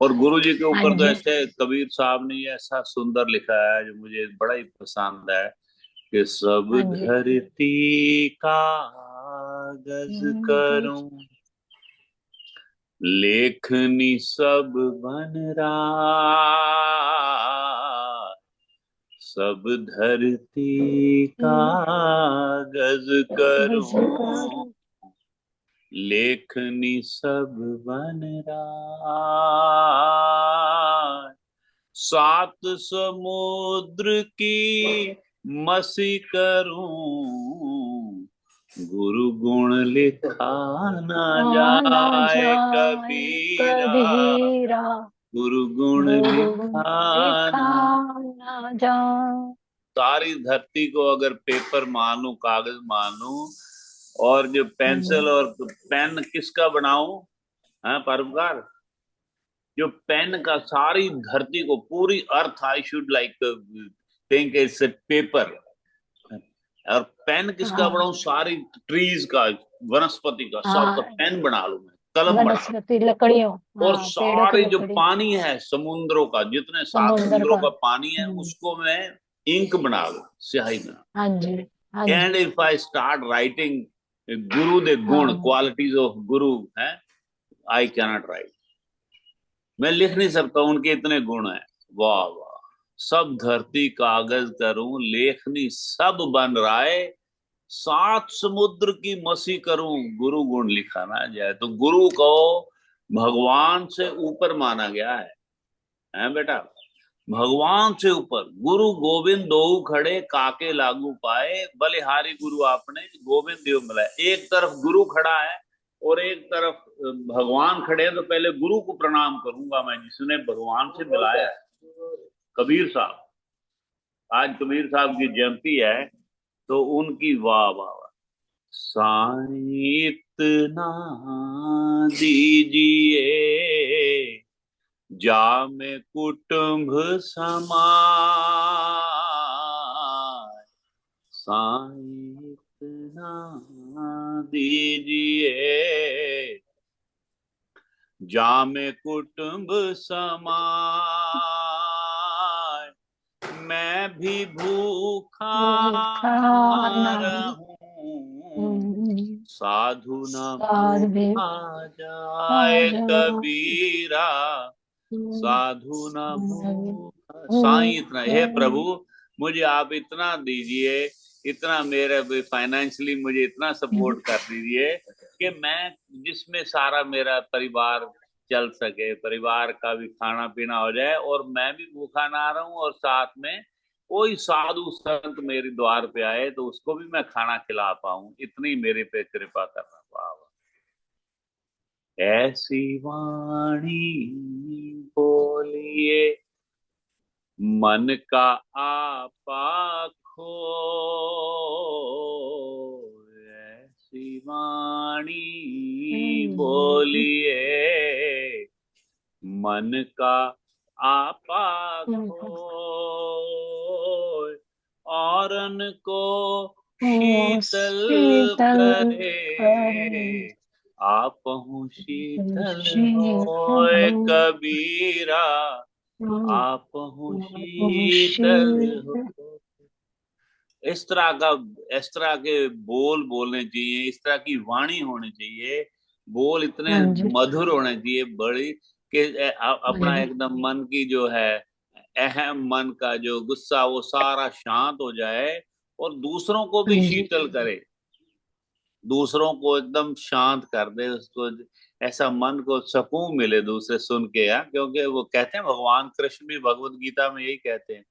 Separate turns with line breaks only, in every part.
और गुरु जी के
हाँ
ऊपर तो
जी।
ऐसे कबीर साहब ने ये ऐसा सुंदर लिखा है जो मुझे बड़ा ही पसंद है कि सब
हाँ जी।
धरती कागज करूं, लेखनी सब बन रहा, सब धरती कागज करूं, लेखनी सब बन रहा, सात समुद्र की मसी करूं, गुरु गुण लिखा ना
आना
जाए
जाए
कबीरा,
कबीरा,
गुरु गुण
गुरु
लिखा
लिखा
ना।
ना जाए।
सारी धरती को अगर पेपर मानूं, कागज मानूं, और जो
हाँ
पेंसिल
जी।
और पेन किसका बनाऊं, हाँ परोपकार, जो पेन का सारी धरती को पूरी earth, I should like think it's paper, और पेन किसका
हाँ
बनाऊं, सारी ट्रीज का, वनस्पति का, सबका
हाँ।
पेन बना लूं, मैं कलम बना लूं।
वनस्पति लकड़ियों,
और
हाँ पेड़ों की
सारे जो
लकड़ी।
पानी है समुद्रों का, जितने सात
समुंदर
समुद्रों
का।
का पानी है, उसको मैं इंक बना लूं, स्याही बना।
हाँ जी। हाँ
एंड
जी।
इफ आई स्टार्ट राइटिंग गुरु दे गुण,
हाँ।
क्वालिटीज ऑफ गुरु है, आई कैनॉट राइट, मैं लिख नहीं सकता उनके इतने गुण हैं। वाह वाह, सब धरती कागज करूं, लेखनी सब बन राय, सात समुद्र की मसी करूं, गुरु गुण लिखा ना जाए। तो गुरु को भगवान से ऊपर माना गया है बेटा, भगवान से ऊपर। गुरु गोविंद दो खड़े, काके लागू पाए, बलिहारी गुरु आपने गोविंद देव मिलाए। एक तरफ गुरु खड़ा है और एक तरफ भगवान खड़े हैं, तो पहले गुरु को प्रणाम करूंगा मैं जिसने भगवान से मिलाया है, कबीर साहब। आज कबीर साहब की जयंती है, तो उनकी वाह वाह वाह। साईं इतना दीजिए, जामे कुटुंब समाए, साईं इतना दीजिए, जामे कुटुंब समाए, मैं भी भूखा
भूखा
न
ना
रहूं,
हूँ,
साधु न
साधु
भूखा जाए कबीरा, साधु न भूखा। साईं इतना, हे प्रभु मुझे आप इतना दीजिए, इतना मेरे फाइनेंशियली मुझे इतना सपोर्ट कर दीजिए कि मैं, जिसमें सारा मेरा परिवार चल सके, परिवार का भी खाना पीना हो जाए और मैं भी भूखा ना रहूं, और साथ में कोई साधु संत मेरे द्वार पे आए तो उसको भी मैं खाना खिला पाऊं, इतनी मेरे पे कृपा करना। वाह वाह। ऐसी वाणी बोलिए, मन का आपा खो, ऐसी वाणी बोलिए, मन का आपा खोए, औरन को शीतल
शीतल
करे,
करे,
आपहु शीतल
शीतल
होए कबीरा, आपहु शीतल हो।
शीतल।
इस तरह का, इस तरह के बोल बोलने चाहिए, इस तरह की वाणी होनी चाहिए, बोल इतने
हाँ जी।
मधुर होने चाहिए बड़ी, कि अपना
हाँ
एकदम मन की जो है, अहम मन का जो गुस्सा वो सारा शांत हो जाए, और दूसरों को भी
जी।
शीतल करे, दूसरों को एकदम शांत कर दे उसको, ऐसा मन को सुकून मिले दूसरे सुन के। यार क्योंकि वो कहते हैं, भगवान कृष्ण भी भगवत गीता में यही कहते हैं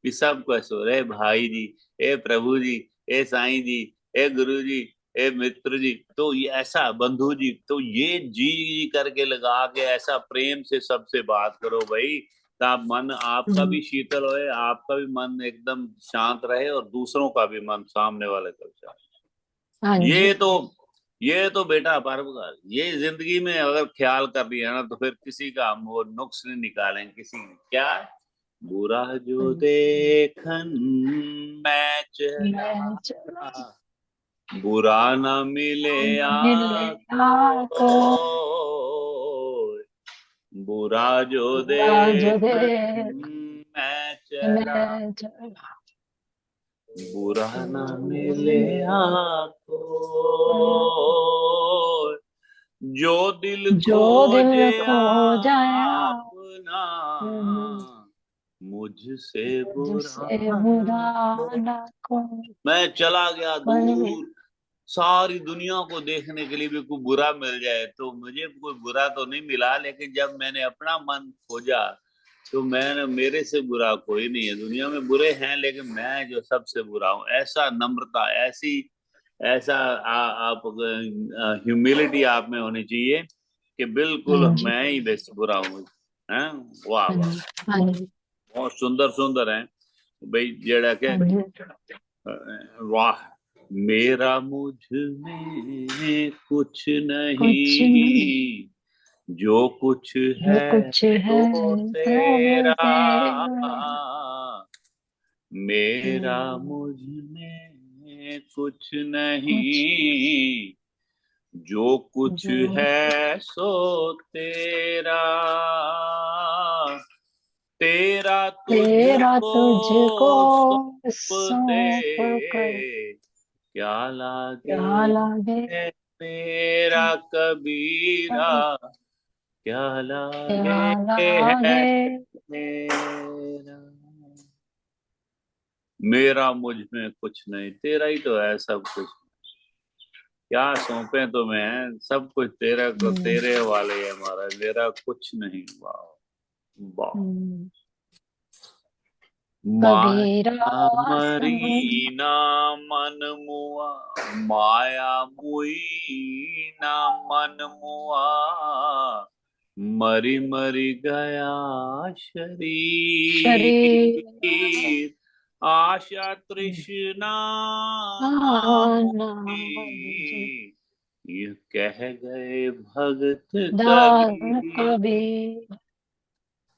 कि सब को सो रे भाई जी, ए प्रभु जी, ए साईं जी, ए गुरु जी, ए मित्र जी, तो ये ऐसा बंधु जी, तो ये जी जी करके लगा के ऐसा प्रेम से सबसे बात करो भाई, ताकि मन आपका भी शीतल होए, आपका भी मन एकदम शांत रहे, और दूसरों का भी मन, सामने वाले का भी शांत।
हाँ जी।
ये तो, ये तो बेटा परोपकार, ये जिंदगी में अगर ख्याल कर लिया ना, तो फिर किसी का हम वो नुक्स नहीं निकालेंगे किसी ने। क्या, बुरा जो देखन मैं चला,
मैं चला
बुरा न मिले
मिले
आको,
आपको।
बुरा जो
जो
देख
देख
मैं चला,
मैं चला,
बुरा न मिले आको, जो दिल
जो दिल
खोजे
खो जाया
अपना, मुझसे बुरा
मुझसे
न
बुरा
को।
ना को।
मैं चला गया
कोई
दूर, सारी दुनिया को देखने के लिए भी कोई बुरा मिल जाए तो मुझे कोई बुरा तो नहीं मिला, लेकिन जब मैंने अपना मन खोजा तो मैंने, मेरे से बुरा कोई नहीं है दुनिया में। बुरे हैं लेकिन मैं जो सबसे बुरा हूँ। ऐसा नम्रता, ऐसी ऐसा आप ह्यूमिलिटी आप में होनी चाहिए कि बिल्कुल
हाँ जी,
मैं ही बेस्ट बुरा हूँ। हैं? वाह
हाँ
वाह,
जी, हाँ जी,
बहुत सुंदर सुंदर है भाई। जेड़ा के
हाँ जी।
वाह, मेरा मुझ में कुछ
कुछ नहीं,
नहीं, जो कुछ
जो
है
कुछ है
तो
सब
तेरा,
तेरा।
मेरा मुझ में कुछ
कुछ
नहीं, जो कुछ
जो
है सो तेरा, तेरा
तेरा
तुझको
तुझको
सौंप
सौंप कर
दे, क्या
क्या
लागे
लागे,
है मेरा कबीरा, क्या
क्या
लागे है
लागे।
मेरा। मेरा मुझ में कुछ नहीं, तेरा ही तो है सब कुछ, क्या सौंपे तुम्हें, सब कुछ तेरा को,
हम्म,
तेरे वाले है हमारा, मेरा कुछ नहीं। वाह वाह।
हम्म। कबीरा
माया
समझ।
मरी ना मन मुआ, माया मुई ना मन मुआ, मरी मरी गया
शरीर
शरीर, आशा तृष्णा
आना जी।
मोही, ये कह गए भगत
दान
कबीर।
कबीर।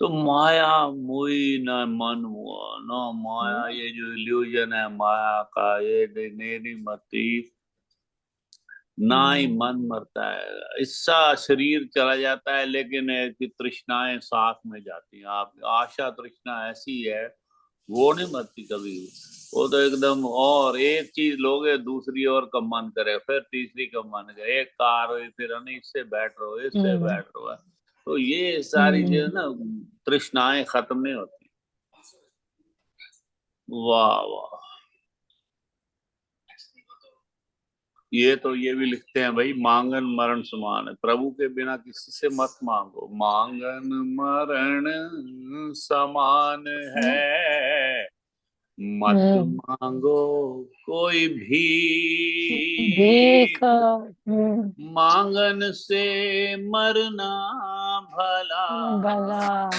तो माया मोही न मन हुआ न माया, ये जो इल्यूजन है माया का, ये नेरी मती, ना ही
हम्म,
मन मरता है, इसका शरीर चला जाता है लेकिन की तृष्णाएं साथ में जाती हैं। आप आशा तृष्णा ऐसी है, वो नहीं मरती कभी। वो तो एकदम, और एक चीज लोगे दूसरी और का मन करे, फिर तीसरी का मन करे, एक कार हुई फिर नहीं, इससे बैठ रहो इससे
हम्म,
बैठ रहो। तो ये सारी जो है
हम्म।
ना, तृष्णाएं खत्म नहीं होती। वाह वाह। ये तो ये भी लिखते हैं भाई, मांगन मरण समान है, प्रभु के बिना किसी से मत मांगो, मांगन मरण समान है, मत
हम्म।
मांगो कोई भी,
भीख।
मांगन से मरना भला,
भला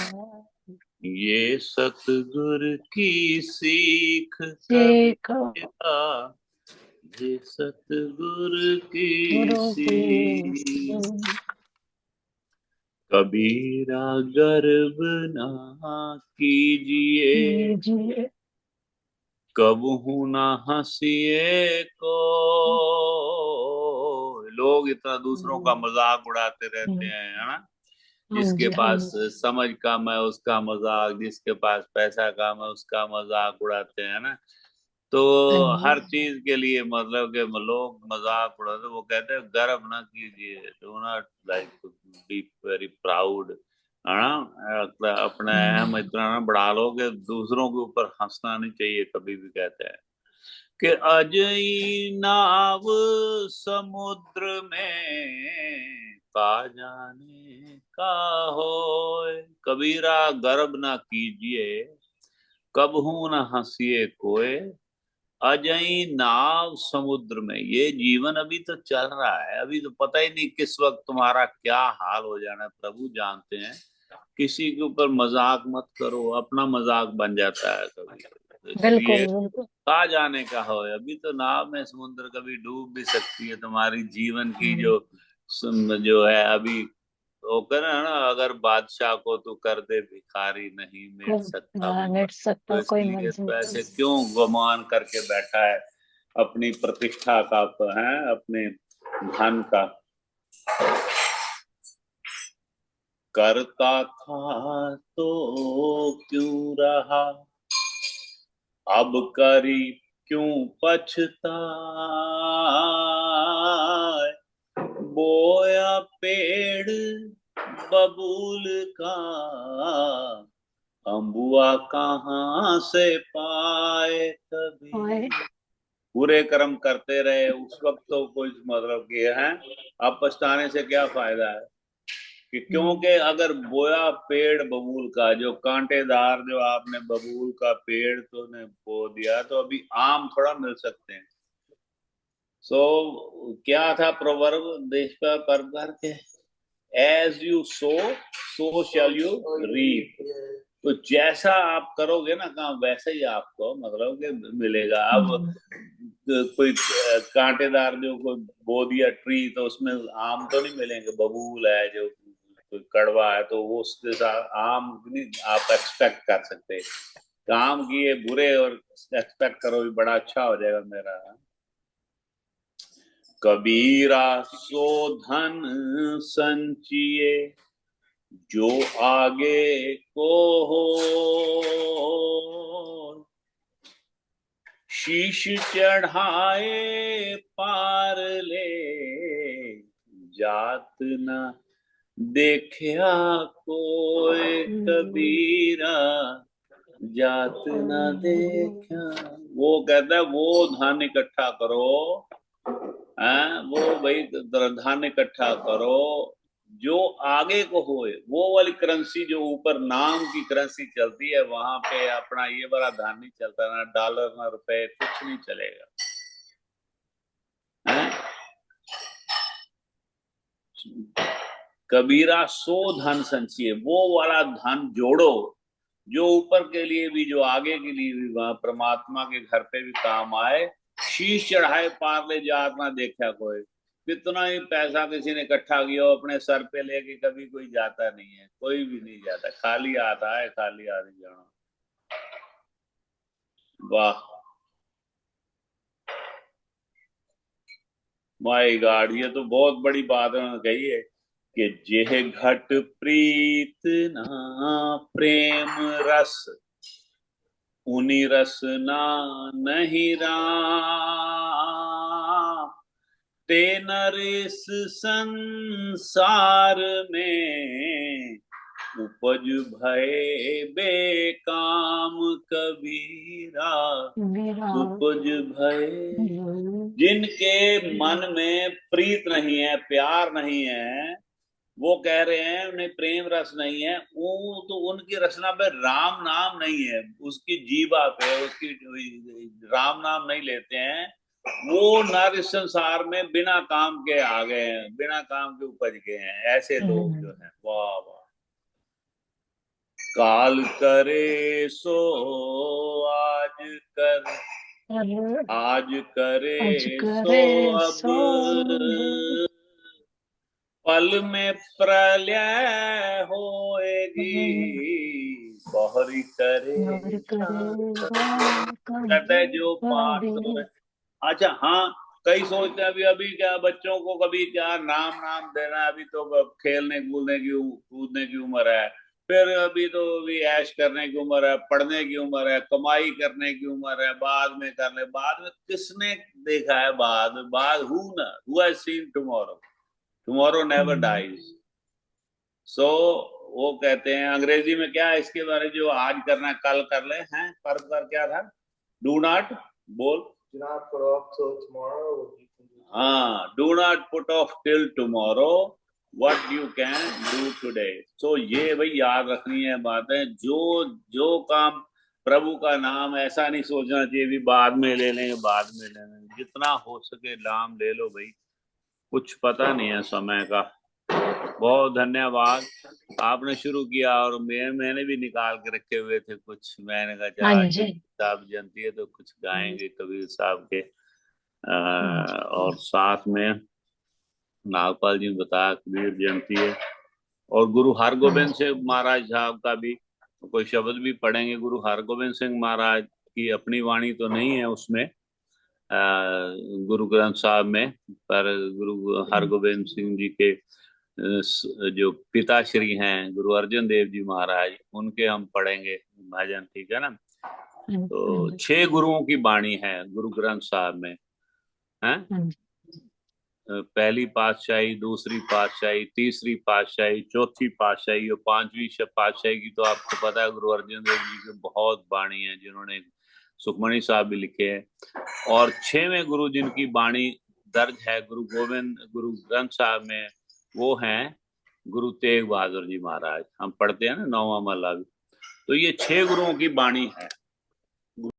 ये सतगुर की सीख
सीख
कबीरा, ये सतगुर की
गुरु की
सीख, कबीरा गर्व ना कीजिए,
कीजिए।
कबहू ना हंसिए को। लोग इतना दूसरों का मजाक उड़ाते रहते
हम्म,
हैं, है ना।
हाँ
जिसके
जी, हाँ
पास
जी,
समझ कम है उसका मजाक, जिसके पास पैसा कम है उसका मजाक उड़ाते हैं ना। तो
हाँ जी।
हर चीज के लिए मतलब कि लोग मजाक उड़ाते, वो कहते हैं गर्व ना कीजिए, do not like be very proud, है ना। अपना अहम
हम्म,
इतना ना बढ़ा लो कि दूसरों के ऊपर हंसना नहीं चाहिए कभी भी, कहते हैं कि अजई नाव समुद्र में, का जाने का होए, कबीरा गर्व ना कीजिए, कबहू न हंसिए कोय, अजई नाव समुद्र में। ये जीवन अभी तो चल रहा है, अभी तो पता ही नहीं किस वक्त तुम्हारा क्या हाल हो जाना है, प्रभु जानते हैं। किसी के ऊपर मजाक मत करो, अपना मजाक बन जाता है कभी। तो
बिल्कुल
इसलिए
बिल्कुल।
कहा जाने का हो, अभी तो नाव में समुद्र कभी डूब भी सकती है, तुम्हारी जीवन की
हम्म,
जो है अभी। तो कहना है ना, अगर बादशाह को तू कर दे भिखारी, नहीं मिट सकता
हाँ,
वो
मिट
मंदिर। तो
सकता कोई
इसलिए
मंजिल।
तो ऐसे क्यों गुमान करके बैठा है अपनी प्रतिष्ठा का, है, अपने धन का। करता था तो क्यों रहा, अब करी क्यों पछताए। बोया पेड़ बबूल का, अम्बुआ कहाँ से पाए कभी। बुरे कर्म करते रहे उस वक्त तो कुछ मतलब किए हैं, अब पछताने से क्या फायदा है। कि क्योंकि अगर बोया पेड़ बबूल का, जो कांटेदार जो आपने बबूल का पेड़ तो ने बो दिया, तो अभी आम थोड़ा मिल सकते हैं। क्या था प्रोवर्ब देश का परवर के, as you sow shall you reap. तो जैसा आप करोगे ना काम, वैसे ही आपको मतलब कि मिलेगा। अब कोई कांटेदार जो कोई बो दिया ट्री, तो उसमें आम तो नहीं मिलेंगे। बबूल है जो कोई कड़वा है, तो वो उसके साथ आम नहीं आप एक्सपेक्ट कर सकते। काम किए बुरे और एक्सपेक्ट करो भी बड़ा अच्छा हो जाएगा मेरा। कबीरा सो धन संचिए, जो आगे को हो। शीश चढ़ाए पार ले, जात न देखा कोई कबीरा, जात न देखा। वो कहता है वो धान इकट्ठा करो, वो भाई धान इकट्ठा करो जो आगे को होए। वो वाली करेंसी जो ऊपर नाम की करेंसी चलती है, वहां पे अपना ये बड़ा धान नहीं चलता, ना डॉलर ना रुपए, कुछ नहीं चलेगा। कबीरा सो धन संचिए, वो वाला धन जोड़ो जो ऊपर के लिए भी, जो आगे के लिए भी, वहां परमात्मा के घर पे भी काम आए। शीश चढ़ाए पार ले, जात ना देखा कोई। कितना ही पैसा किसी ने इकट्ठा किया हो, अपने सर पे लेके कभी कोई जाता नहीं है, कोई भी नहीं जाता, खाली आता है, खाली आदमी जाना। वाह, माय गॉड, ये तो बहुत बड़ी बात उन्होंने कही है कि जेह घट प्रीत ना प्रेम रस, उनी रसना नहीं राम। ते नर इस संसार में, उपज भय बेकाम कबीरा, उपज भय। जिनके मन में प्रीत नहीं है, प्यार नहीं है, वो कह रहे हैं उन्हें प्रेम रस नहीं है, वो तो उनकी रचना पे राम नाम नहीं है, उसकी जीवा पे उसकी राम नाम नहीं लेते हैं। वो नर इस संसार में बिना काम के आ गए हैं, बिना काम के उपज गए हैं, ऐसे लोग जो हैं। वाह वाह। काल करे सो आज कर, आज करे सो अब, पल में प्रलय होएगी, बहरी करे कहते हैं जो पाठ तो है। अच्छा हाँ, कई सोचते हैं अभी अभी क्या बच्चों को कभी क्या नाम नाम देना, अभी तो खेलने कूदने की कूदने की उम्र है, फिर अभी तो अभी ऐश करने की उम्र है, पढ़ने की उम्र है, कमाई करने की उम्र है, बाद में कर ले। बाद में किसने देखा है बाद में? बाद who has seen tomorrow, tomorrow never dies. So वो कहते हैं अंग्रेजी में क्या है इसके बारे, जो आज करना है कल कर ले हैं। पर क्या था? डू नॉट बोल,
Do not put off till tomorrow what you can do.
हाँ, do not put off till tomorrow what you can do today. So ये भाई याद रखनी है बातें, जो जो काम प्रभु का नाम, ऐसा नहीं सोचना चाहिए भी बाद में ले लेंगे, बाद में ले लेंगे। जितना हो सके नाम ले लो भाई, कुछ पता नहीं है समय का। बहुत धन्यवाद, आपने शुरू किया और मैंने भी निकाल के रखे हुए थे कुछ। मैंने कहा चल साहब जयंती है तो कुछ गाएंगे कबीर साहब के। और साथ में नागपाल जी ने बताया कबीर जयंती है, और गुरु हरगोबिंद सिंह महाराज साहब का भी कोई शब्द भी पढ़ेंगे। गुरु हरगोबिंद सिंह महाराज की अपनी वाणी तो नहीं है उसमें, गुरु ग्रंथ साहब में, पर गुरु हरगोबिंद सिंह जी के जो पिताश्री हैं गुरु अर्जन देव जी महाराज, उनके हम पढ़ेंगे भजन, ठीक है ना। तो 6 गुरुओं की बाणी है गुरु ग्रंथ साहब में, है। पहली पातशाही, दूसरी पातशाही, तीसरी पातशाही, चौथी पातशाही और 5वीं पातशाही की तो आपको पता है गुरु अर्जन देव जी के बहुत बाणी है, जिन्होंने सुखमणि साहब भी लिखे हैं। और 6वें गुरु जिनकी बाणी दर्ज है गुरु ग्रंथ साहब में, वो हैं गुरु तेग बहादुर जी महाराज। हम पढ़ते हैं ना 9वां महला भी। तो ये 6 गुरुओं की बाणी है।